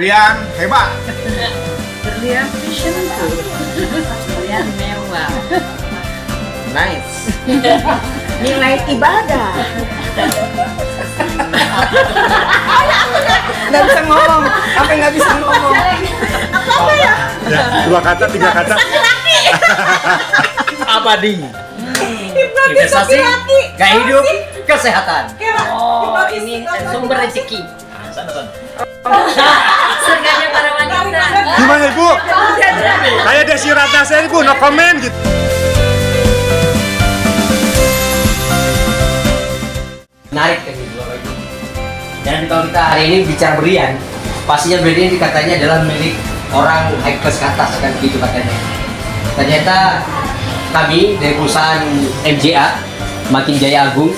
Berlian hebat. Berlian fashionable. Berlian mewah. Nice. Nilai ibadah. Nggak bisa ngomong, apa nggak bisa ngomong? Apa ya? Ya, 2 kata, 3 kata. Abadi. Investasi, Gaya hidup, kesehatan. Oh, ini sumber rezeki. Sana. Surganya para wanita. Gimana Ibu? Kayak Desi Ratnasari Ibu, no comment gitu. Menarik kan gitu Bapak Ibu. Dan kalau kita hari ini bicara berlian, pastinya berlian ini katanya adalah milik orang high class ke atas, kan begitu katanya. Ternyata kami dari perusahaan MJA Makin Jaya Agung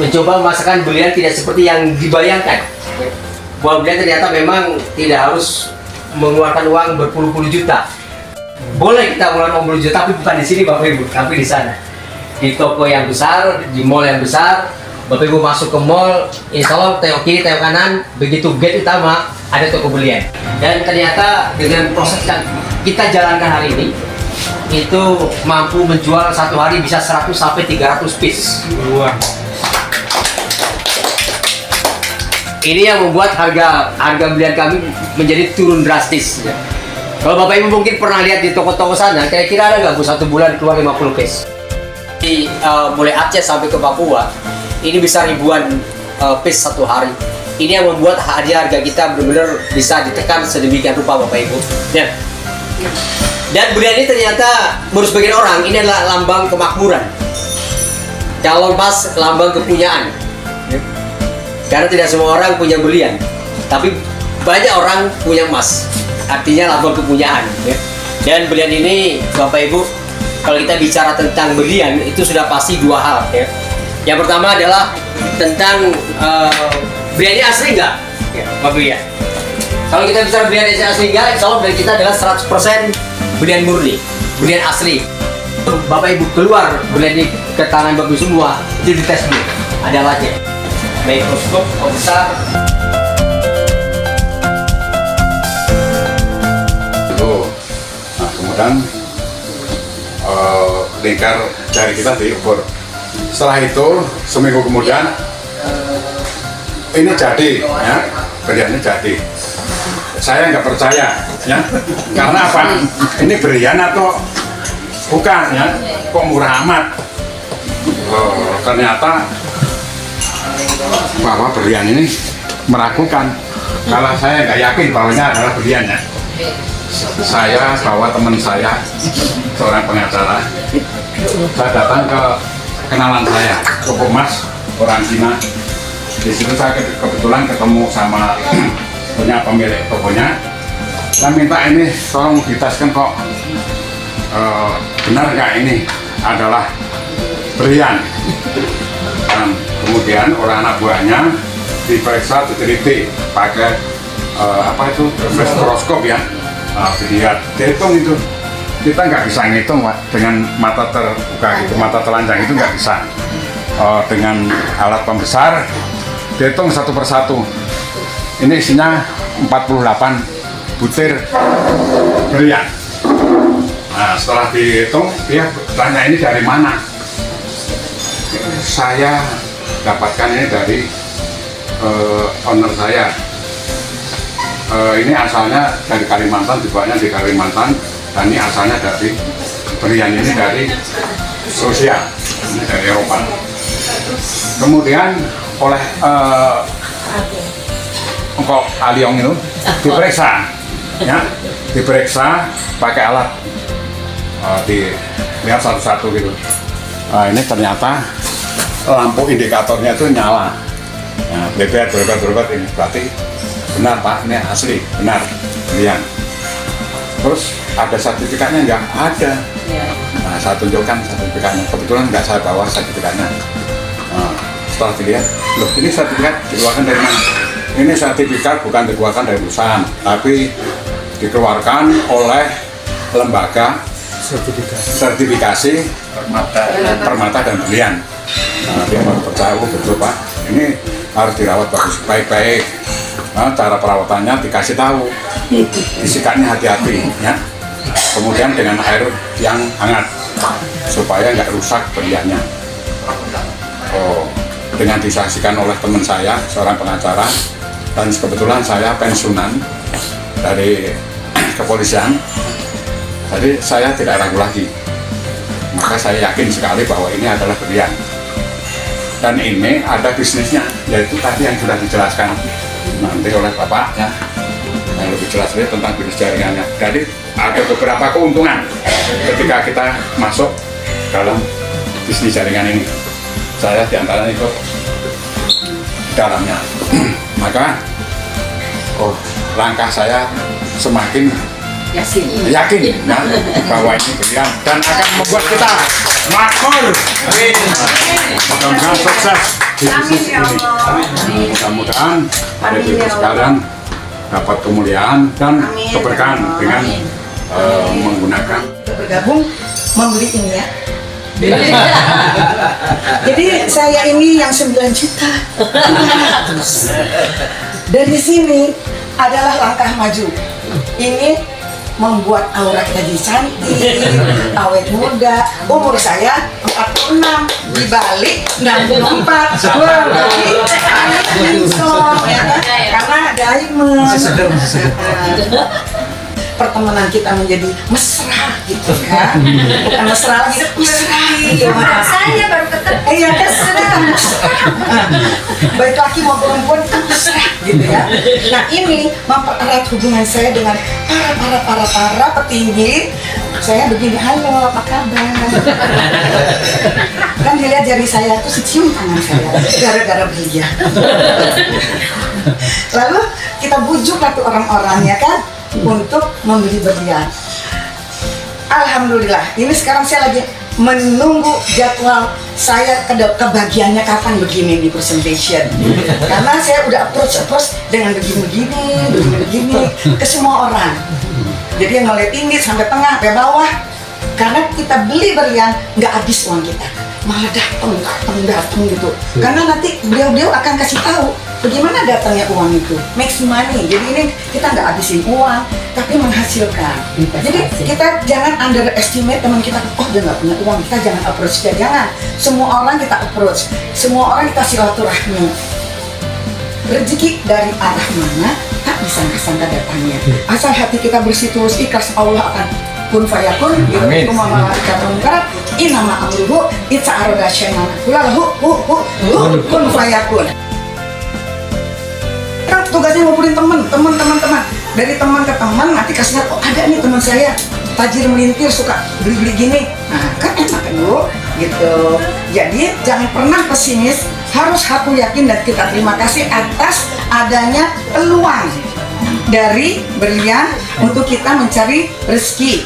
mencoba memasarkan berlian tidak seperti yang dibayangkan. Bahwa berlian ternyata memang tidak harus mengeluarkan uang berpuluh-puluh juta. Boleh kita mengeluarkan uang berpuluh juta, tapi bukan di sini Bapak Ibu, tapi di sana. Di toko yang besar, di mall yang besar, Bapak Ibu masuk ke mall, insya Allah tengok kiri, tengok kanan, begitu gate utama ada toko berlian. Dan ternyata dengan proses yang kita jalankan hari ini, itu mampu menjual satu hari bisa 100 sampai 300 piece. Wah. Ini yang membuat harga berlian kami menjadi turun drastis. Ya. Kalau Bapak Ibu mungkin pernah lihat di toko-toko sana, kira-kira ada nggak Bu satu bulan keluar 50 piece? Mulai Aceh sampai ke Papua, ini bisa ribuan piece satu hari. Ini yang membuat harga kita benar-benar bisa ditekan sedemikian rupa Bapak Ibu. Ya. Dan berlian ini ternyata menurut sebagian orang ini adalah lambang kemakmuran. Calon pas lambang kepunyaan. Karena tidak semua orang punya berlian, tapi banyak orang punya emas. Artinya lambang kepunyaan. Ya. Dan berlian ini Bapak Ibu, kalau kita bicara tentang berlian itu sudah pasti dua hal. Ya. Yang pertama adalah tentang berlian ini asli nggak? Ya, berlian. Kalau kita bicara berlian asli nggak, insya Allah berlian kita adalah 100% berlian murni, berlian asli. Bapak Ibu keluar berlian ini ke tangan Bapak Ibu semua, itu dites dulu, ada alatnya. Mikroskop besar. Nah, kemudian lingkar jari kita diukur. Setelah itu seminggu kemudian ini jadi, ya, berliannya jadi. Saya nggak percaya, ya, karena apa? Ini berlian atau bukan, ya? Kok murah amat? Ternyata bahwa berlian ini meragukan. Kalau saya nggak yakin bahwanya adalah berliannya. Saya bawa teman saya, seorang pengacara. Saya datang ke kenalan saya, toko emas orang Cina. Di situ saya kebetulan ketemu sama punya pemilik tokonya. Saya minta ini tolong ditaskan kok, benar nggak ini adalah berlian. Dan kemudian orang anak buahnya diperiksa, diteliti pakai apa itu spektroskop, ya. Dilihat, dihitung itu. Kita nggak bisa ngitung, Pak, dengan mata terbuka gitu, mata telanjang itu nggak bisa. Dengan alat pembesar dihitung satu persatu. Ini isinya 48 butir berlian. Nah, setelah dihitung, dia tanya ini dari mana? Saya dapatkan ini dari owner saya. Ini asalnya dari Kalimantan, dibuatnya di Kalimantan, dan ini asalnya dari berlian ini dari Rusia, ini dari Eropa. Kemudian oleh engkau Aliong itu diperiksa, ya, diperiksa pakai alat, dilihat satu-satu gitu. Ini ternyata lampu indikatornya itu nyala, nah, berbeda ini berarti benar, Pak, ini asli, benar, berlian. Terus ada sertifikatnya nggak? Ada. Nah, saya tunjukkan sertifikatnya. Kebetulan nggak saya bawa sertifikatnya. Nah, setelah dilihat, loh, ini sertifikat dikeluarkan dari mana? Ini sertifikat bukan dikeluarkan dari perusahaan, tapi dikeluarkan oleh lembaga sertifikasi permata dan berlian. Nah, dia baru percaya, oh betul, Pak, ini harus dirawat bagus, baik-baik. Nah, cara perawatannya dikasih tahu, disikannya hati-hati, ya. Kemudian dengan air yang hangat supaya nggak rusak berliannya. Dengan disaksikan oleh teman saya, seorang pengacara, dan kebetulan saya pensiunan dari kepolisian, jadi saya tidak ragu lagi. Maka saya yakin sekali bahwa ini adalah berlian. Dan ini ada bisnisnya, yaitu tadi yang sudah dijelaskan nanti oleh Bapak, ya, yang lebih jelas lagi tentang bisnis jaringannya. Jadi ada beberapa keuntungan ketika kita masuk dalam bisnis jaringan ini. Saya diantaranya ikut dalamnya. Maka langkah saya semakin yakin, ya, bahwa ini berlian dan akan membuat kita makmur. Mudah-mudahan sukses di bisnis ini. Mudah-mudahan ibu sekalian dapat kemuliaan dan keberkahan dengan menggunakan. Bergabung membeli ini, ya. Jadi saya ini yang 9 juta. Dari sini adalah langkah maju. Ini membuat aura kita jadi cantik, awet muda. Umur saya 46, dibalik 64. Wah, berarti handsome, ya kan? Karena diamond. Pertemanan kita menjadi mesra gitu, ya. Bukan mesra lagi, mesra gitu. Saya baru ketemu. Iya, mesra. Baik laki maupun perempuan itu mesra gitu, ya. Nah, ini mempererat hubungan saya dengan para petinggi. Saya begini, halo, apa kabar? Kan dilihat jari saya tuh cium tangan saya gara-gara berlian. Lalu kita bujuk tuh orang-orangnya, kan, untuk membeli berlian. Alhamdulillah, ini sekarang saya lagi menunggu jadwal saya kebagiannya kapan begini di presentation. Karena saya udah approach dengan begini ke semua orang. Jadi yang ngeliat ini sampai tengah, sampai bawah. Karena kita beli berlian nggak habis uang kita, malah datang gitu. Karena nanti beliau akan kasih tahu bagaimana datangnya uang itu? Makes money. Jadi ini kita nggak habisin uang, tapi menghasilkan. Jadi kita jangan underestimate teman kita. Oh dia nggak punya uang, kita jangan approach dia. Jangan. Semua orang kita approach. Semua orang kita silaturahmi. Rezeki dari arah mana? Tak bisa disangka datangnya. Asal hati kita bersih terus ikhlas, Allah akan kun fayakun. Amin. Itu mama kata mungkarat. Inama amruhu itza arada syai'an. Kulahu kun fayakun. Kan tugasnya ngumpulin teman. Dari teman ke teman nanti kasih lihat, oh ada nih teman saya tajir melintir suka beli gini. Nah kan enak kan Bu gitu. Jadi jangan pernah pesimis, harus aku yakin dan kita terima kasih atas adanya peluang dari berlian untuk kita mencari rezeki.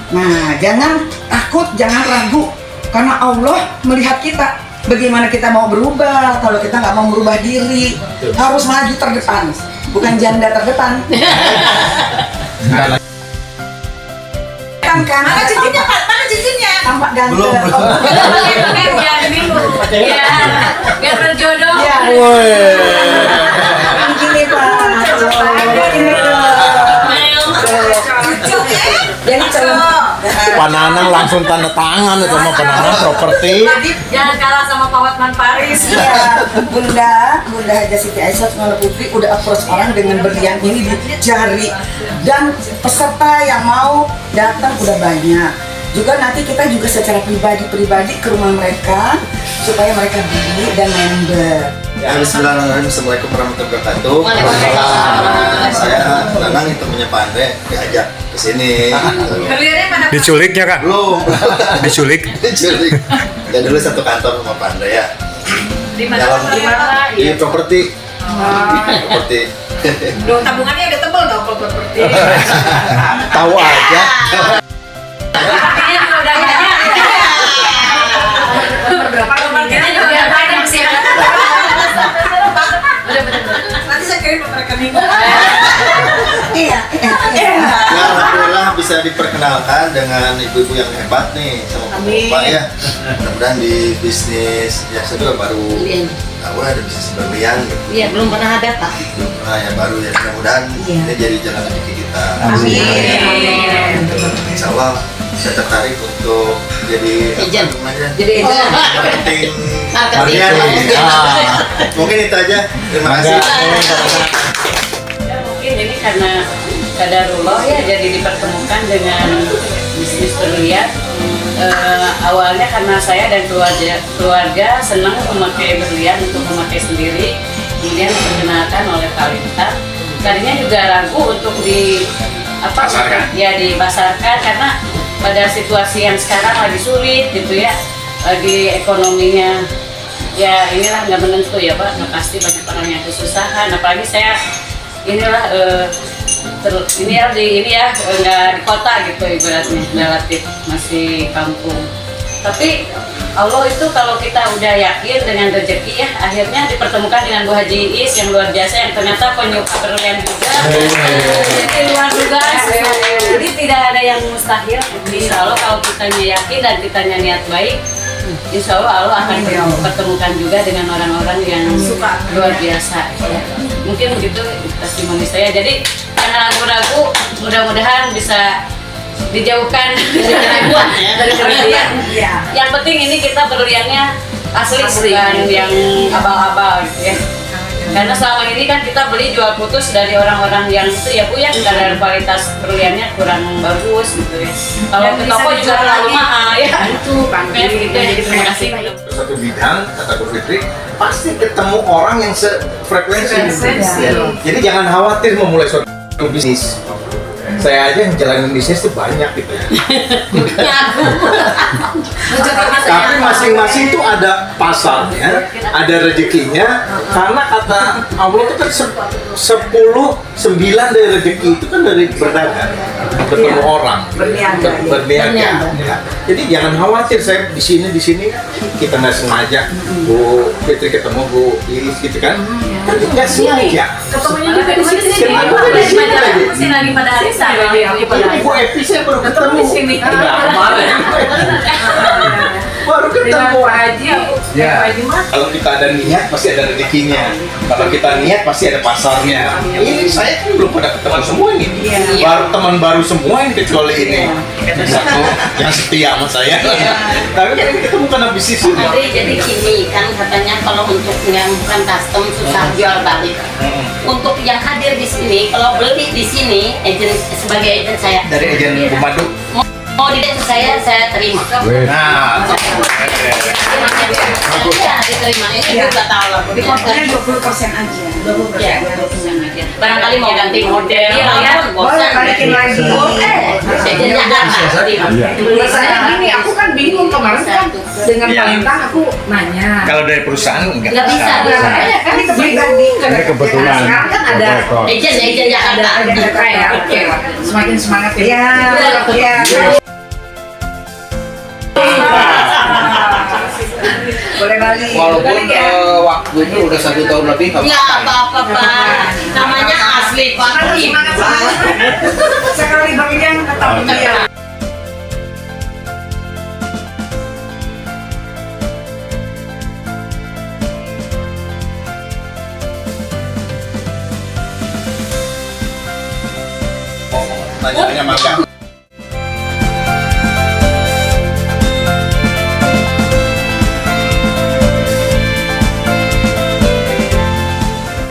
Nah jangan takut, jangan ragu, karena Allah melihat kita. Bagaimana kita mau berubah kalau kita nggak mau merubah diri? Harus maju terdepan, bukan janda terdepan. Kan? Mana cincinnya Pak? Mana cincinnya? Tampak ganteng. Belum. Biar dulu. Ya, biar berjodoh. Ya. Gini Pak. Ini jadi calon. Pananang langsung tanda tangan itu sama Pananang properti. Jangan kalah sama Pak Hotman Paris. Iya, Bunda Haja Siti Aisyah Semala Putri udah approach orang dengan berlian ini di jari, dan peserta yang mau datang udah banyak. Juga nanti kita juga secara pribadi ke rumah mereka supaya mereka beli dan member. Ya, bismillahirrahmanirrahim. Assalamualaikum warahmatullahi wabarakatuh. Saya Nanang itu punya Pandai, diajak ke sini. Berliannya pada Diculiknya Kak? Belum. Diculik. Diculik. Ya dulu satu kantor sama Pandai ya. di mana? Di mana? Di properti. Properti. Dong tabungannya udah tebel dong kalau properti. Tahu aja. Propertinya juga udah banyak. Propertinya juga udah banyak sih. Nanti saya kirim ke rekening. Iya. Ya, alhamdulillah bisa diperkenalkan dengan ibu-ibu yang hebat nih sama bapak ya. Mudah-mudahan di bisnis ya saya juga baru tahu ada bisnis berlian gitu. Iya, belum pernah ada Pak. Belum pernah ya, baru ya, mudah-mudahan ini jadi jalan rezeki kita. Amin. Insya Allah saya tertarik untuk jadi Agent. apa namanya? Jadi agent. Marketing Marketing. berlian. Mungkin itu aja. Terima kasih. Ya, mungkin ini karena kadarullah ya, jadi dipertemukan dengan bisnis berlian. Awalnya karena saya dan keluarga senang memakai berlian untuk memakai sendiri, kemudian diperkenalkan oleh Kalita. Tadinya juga ragu untuk dipasarkan karena pada situasi yang sekarang lagi sulit gitu ya, lagi ekonominya ya inilah nggak menentu ya Pak, nggak pasti, banyak orang yang kesusahan, apalagi saya inilah nggak di kota gitu ibaratnya, relatif masih kampung. Tapi Allah itu kalau kita udah yakin dengan rezeki ya, akhirnya dipertemukan dengan Bu Haji Is yang luar biasa, yang ternyata penyuka berlian juga. Jadi luar dugaan. Jadi tidak ada yang mustahil. Insya Allah kalau kitanya yakin dan kitanya niat baik, insya Allah akan dipertemukan juga dengan orang-orang yang luar biasa. Ya. Mungkin begitu testimoni saya. Jadi jangan ragu-ragu, mudah-mudahan bisa dijauhkan dari keraguan dari berlian. Yang penting ini kita berliannya asli, bukan yang abal-abal gitu ya. Karena selama ini kan kita beli jual putus dari orang-orang yang itu ya Bu ya, kadar kualitas berliannya kurang bagus gitu ya. Kalau ke toko juga terlalu mahal ya. Itu bangkit gitu ya. Jadi terima kasih. Satu bidang, kata Bu Fitri, pasti ketemu orang yang sefrekuensi. Jadi jangan khawatir memulai suatu bisnis. Saya aja yang jalanin bisnis itu banyak gitu ya. Tapi masing-masing itu ada pasarnya, ada rezekinya. Karena kata Allah itu kan 10/9 dari rezeki itu kan dari berdagang, ketemu orang, berniaga. Ya. Jadi jangan khawatir, saya di sini kita nggak sengaja Bu Fitri ketemu Bu Iris gitu kan? Tapi nggak sengaja. Ketemunya juga di sini. Kenapa di sini lagi? Masih lagi pada hari saya. Ibu Epi saya baru ketemu. Di sini. baru ketemu. Ya. Kalau kita ada niat pasti ada rezekinya. Kalau kita niat pasti ada pasarnya. Ini saya kan belum pada ketemu semua ini. Baru teman baru semua ini kecuali ini. Satu yang setia sama saya. Tapi kan ini ketemu karena bisnis ini. Jadi gini kan katanya kalau untuk yang bukan custom susah jual balik. Untuk yang hadir di sini, kalau beli di sini, sebagai agent saya Dari agen Bumadu. mau di saya terima. Nah, Ya, diterima ini juga tahu lah. Di kontennya 20% aja. 20% aja. Barangkali mau ganti model, Boleh balikin lagi. Jadi Jakarta. Ini aku kan bingung kemarin kan dengan Iya. Pak Lintang aku nanya. kalau dari perusahaan enggak. Nggak bisa. Kan itu pribadi. Ini kebetulan. Sekarang kan ada Agent Jakarta. Jakarta ya. Oke, semakin semangat ya. Iya. Boleh balik. Walaupun waktunya udah 1 tahun lebih nggak Nggak apa-apa, Pak. Namanya asli, Pak. Semangat semangat. Sekali Bang Yang ketemu dia. Tanya magang.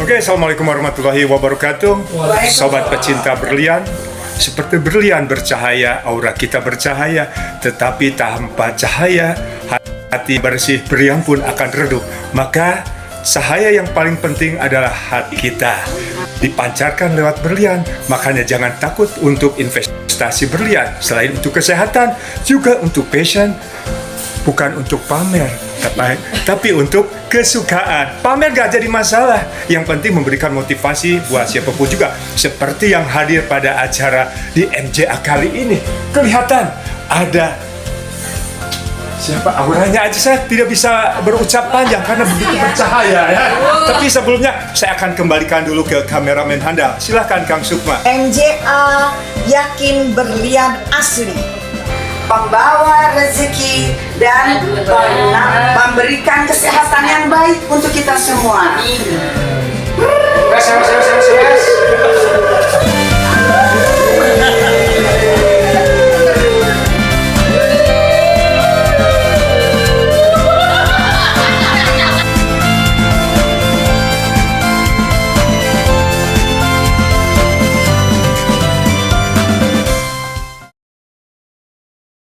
Oke, assalamualaikum warahmatullahi wabarakatuh. Sobat pecinta berlian, seperti berlian bercahaya, aura kita bercahaya, tetapi tanpa cahaya hati bersih berlian pun akan redup. Maka cahaya yang paling penting adalah hati kita, dipancarkan lewat berlian. Makanya jangan takut untuk investasi berlian. Selain untuk kesehatan, juga untuk passion, bukan untuk pamer, tapi untuk kesukaan. Pamer gak jadi masalah. Yang penting memberikan motivasi buat siapapun juga. Seperti yang hadir pada acara di MJA kali ini. Kelihatan ada siapa auranya aja, saya tidak bisa berucap panjang karena begitu bercahaya ya. Tapi sebelumnya saya akan kembalikan dulu ke kameramen handal. Silahkan Kang Sukma. MJA yakin berlian asli, pembawa rezeki dan memberikan kesehatan yang baik untuk kita semua.